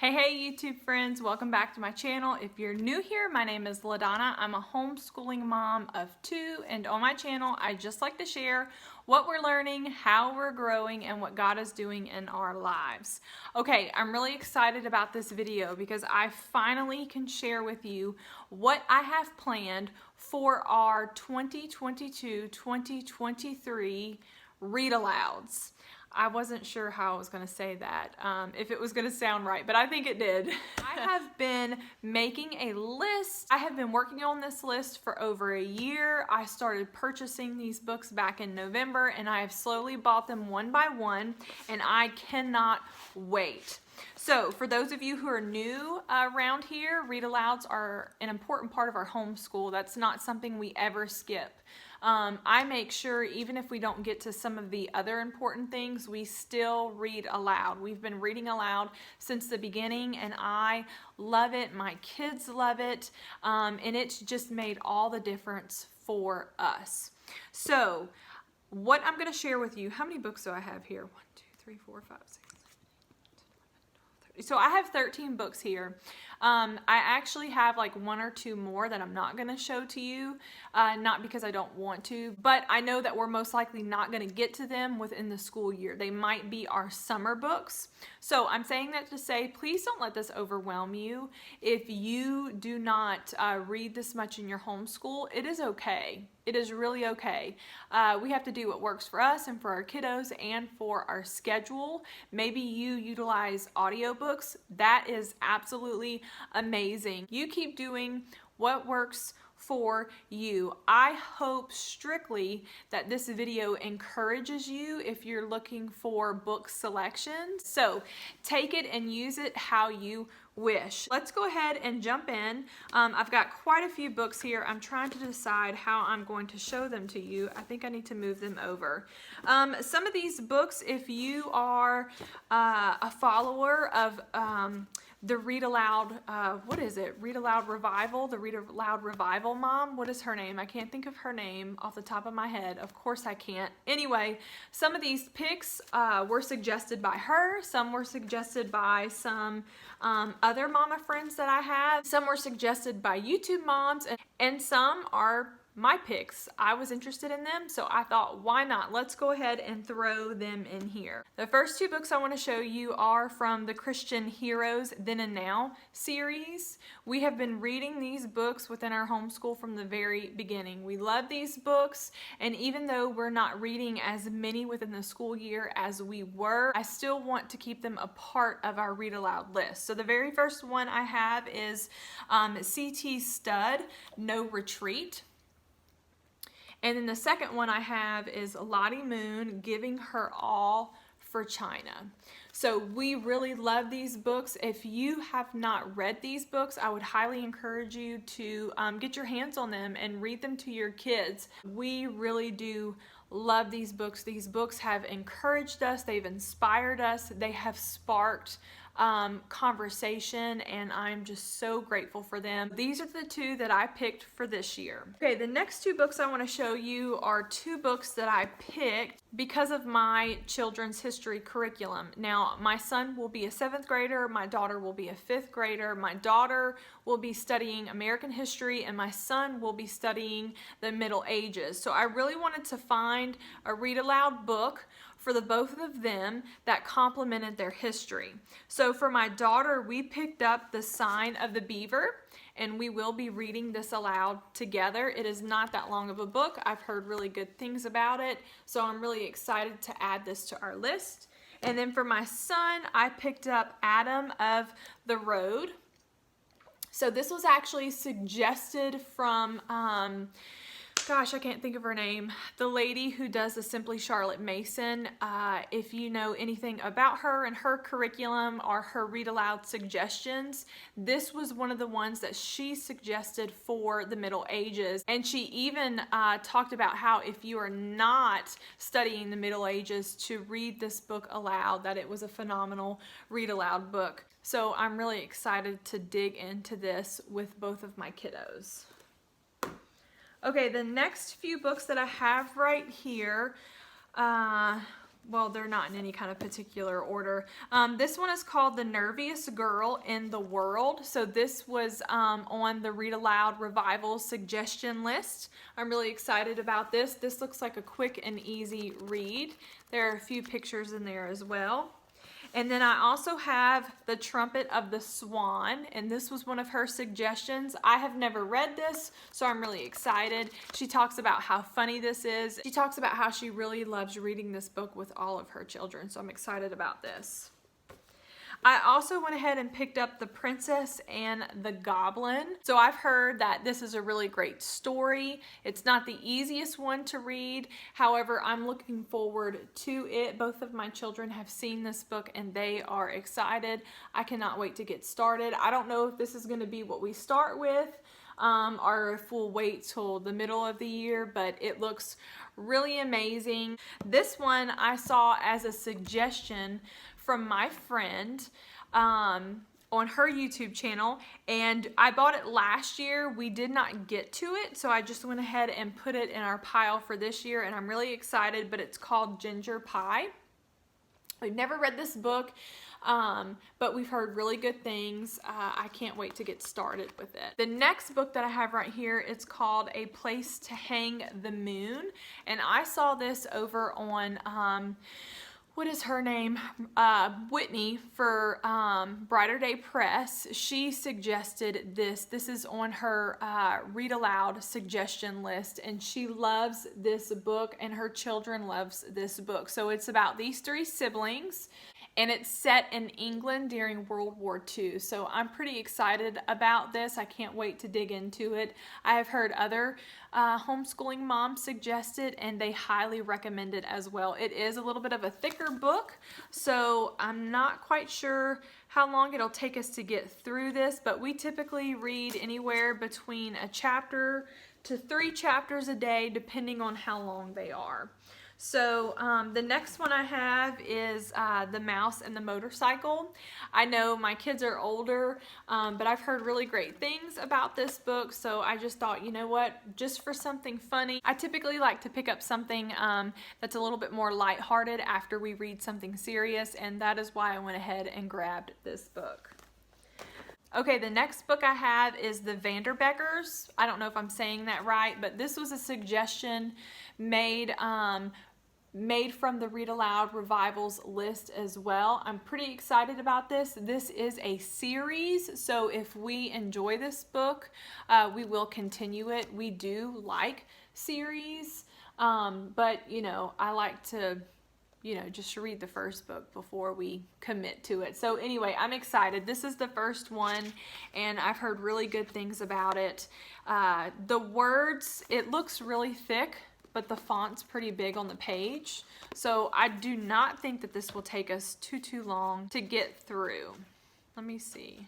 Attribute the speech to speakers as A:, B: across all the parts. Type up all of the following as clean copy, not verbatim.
A: Hey YouTube friends, welcome back to my channel. If you're new here, my name is LaDonna. I'm a homeschooling mom of 2, and on my channel I just like to share what we're learning, how we're growing, and what God is doing in our lives. Okay, I'm really excited about this video because I finally can share with you what I have planned for our 2022-2023 read alouds. I wasn't sure how I was going to say that, if it was going to sound right, but I think it did. I have been making a list. I have been working on this list for over a year. I started purchasing these books back in November, and I have slowly bought them one by one, and I cannot wait. So for those of you who are new around here, read alouds are an important part of our homeschool. That's not something we ever skip. I make sure even if we don't get to some of the other important things, we still read aloud. We've been reading aloud since the beginning, and I love it. My kids love it, and it's just made all the difference for us. So what I'm going to share with you, how many books do I have here? 1, 2, 3, 4, 5, 6. So I have 13 books here. I actually have like 1 or 2 more that I'm not going to show to you, not because I don't want to, but I know that we're most likely not going to get to them within the school year. They might be our summer books. So I'm saying that to say, please don't let this overwhelm you. If you do not read this much in your homeschool, it is okay. It is really okay. We have to do what works for us and for our kiddos and for our schedule. Maybe you utilize audiobooks. That is absolutely amazing. You keep doing what works for you. I hope strictly that this video encourages you if you're looking for book selections. So take it and use it how you wish. Let's go ahead and jump in. I've got quite a few books here. I'm trying to decide how I'm going to show them to you. I think I need to move them over. Some of these books, if you are a follower of the Read Aloud, what is it? Read Aloud Revival, the Read Aloud Revival mom. What is her name? I can't think of her name off the top of my head. Of course I can't. Anyway, some of these picks were suggested by her. Some were suggested by some other mama friends that I have. Some were suggested by YouTube moms, and some are my picks. I was interested in them, so I thought, why not? Let's go ahead and throw them in here. The first 2 books I want to show you are from the Christian Heroes Then and Now series. We have been reading these books within our homeschool from the very beginning. We love these books, and even though we're not reading as many within the school year as we were, I still want to keep them a part of our read aloud list. So the very first one I have is C.T. Studd, No Retreat. And then the second one I have is Lottie Moon, Giving Her All for China. So we really love these books. If you have not read these books, I would highly encourage you to get your hands on them and read them to your kids. We really do love these books. These books have encouraged us, they've inspired us, they have sparked conversation, and I'm just so grateful for them. These are the 2 that I picked for this year. Okay, the next 2 books I want to show you are 2 books that I picked because of my children's history curriculum. Now, my son will be a 7th grader, my daughter will be a 5th grader. My daughter will be studying American history, and my son will be studying the Middle Ages. So I really wanted to find a read aloud book for the both of them that complemented their history. So for my daughter, we picked up The Sign of the Beaver, and we will be reading this aloud together. It is not that long of a book. I've heard really good things about it, so I'm really excited to add this to our list. And then for my son, I picked up Adam of the Road. So this was actually suggested from gosh, I can't think of her name. The lady who does the Simply Charlotte Mason. If you know anything about her and her curriculum or her read aloud suggestions, this was one of the ones that she suggested for the Middle Ages. And she even talked about how if you are not studying the Middle Ages, to read this book aloud, that it was a phenomenal read aloud book. So I'm really excited to dig into this with both of my kiddos. Okay, the next few books that I have right here, well, they're not in any kind of particular order. This one is called The Nerviest Girl in the World. So this was on the Read Aloud Revival suggestion list. I'm really excited about this. This looks like a quick and easy read. There are a few pictures in there as well. And then I also have The Trumpet of the Swan, and this was one of her suggestions. I have never read this, so I'm really excited. She talks about how funny this is. She talks about how she really loves reading this book with all of her children, so I'm excited about this. I also went ahead and picked up The Princess and the Goblin. So I've heard that this is a really great story. It's not the easiest one to read. However, I'm looking forward to it. Both of my children have seen this book and they are excited. I cannot wait to get started. I don't know if this is going to be what we start with or if we'll wait till the middle of the year, but it looks really amazing. This one I saw as a suggestion from my friend on her YouTube channel, and I bought it last year. We did not get to it, so I just went ahead and put it in our pile for this year, and I'm really excited, but it's called Ginger Pie. We've never read this book, but we've heard really good things. I can't wait to get started with it. The next book that I have right here, it's called A Place to Hang the Moon, and I saw this over on what is her name? Whitney for Brighter Day Press. She suggested this. This is on her Read Aloud suggestion list, and she loves this book, and her children loves this book. So it's about these three siblings, and it's set in England during World War II. So I'm pretty excited about this. I can't wait to dig into it. I have heard other homeschooling moms suggest it, and they highly recommend it as well. It is a little bit of a thicker book, so I'm not quite sure how long it'll take us to get through this, but we typically read anywhere between a chapter to 3 chapters a day, depending on how long they are. So the next one I have is The Mouse and the Motorcycle. I know my kids are older, but I've heard really great things about this book, so I just thought, you know what, just for something funny. I typically like to pick up something that's a little bit more lighthearted after we read something serious, and that is why I went ahead and grabbed this book. Okay, the next book I have is The Vanderbeckers. I don't know if I'm saying that right, but this was a suggestion made from the Read Aloud Revivals list as well. I'm pretty excited about this. This is a series, so if we enjoy this book, we will continue it. We do like series, but you know, I like to just read the first book before we commit to it. So anyway, I'm excited. This is the first one, and I've heard really good things about it. The words, it looks really thick, but the font's pretty big on the page. So I do not think that this will take us too long to get through. Let me see.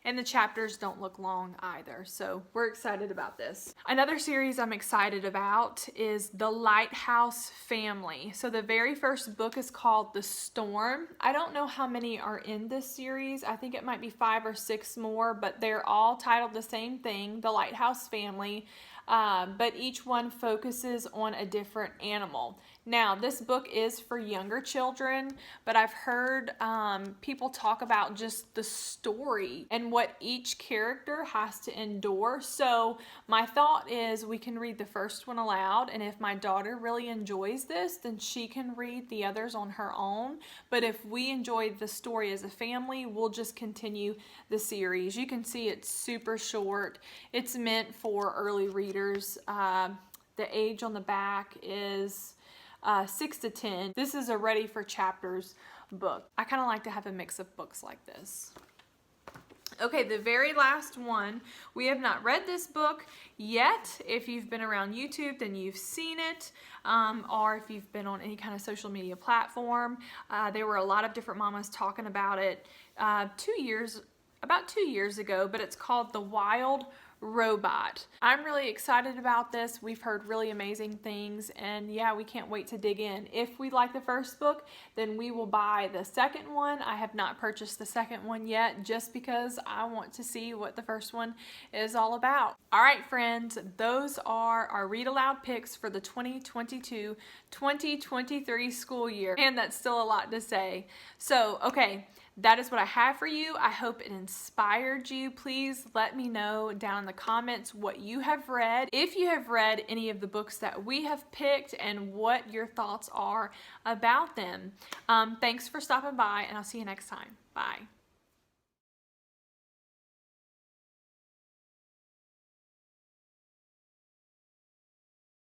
A: And the chapters don't look long either, so we're excited about this. Another series I'm excited about is The Lighthouse Family. So the very first book is called The Storm. I don't know how many are in this series. I think it might be 5 or 6 more, but they're all titled the same thing, The Lighthouse Family. But each one focuses on a different animal. Now, this book is for younger children, but I've heard people talk about just the story and what each character has to endure. So my thought is we can read the first one aloud, and if my daughter really enjoys this, then she can read the others on her own. But if we enjoy the story as a family, we'll just continue the series. You can see it's super short. It's meant for early readers. The age on the back is 6 to 10. This is a ready for chapters book. I kind of like to have a mix of books like this. Okay, the very last one. We have not read this book yet. If you've been around YouTube, then you've seen it, or if you've been on any kind of social media platform. There were a lot of different mamas talking about it about 2 years ago, but it's called The Wild Robot. I'm really excited about this. We've heard really amazing things, and yeah, we can't wait to dig in. If we like the first book, then we will buy the second one. I have not purchased the second one yet, just because I want to see what the first one is all about. All right, friends, those are our read aloud picks for the 2022-2023 school year, and that's still a lot to say. So, okay, that is what I have for you. I hope it inspired you. Please let me know down in the comments what you have read, if you have read any of the books that we have picked, and what your thoughts are about them. Thanks for stopping by, and I'll see you next time. Bye.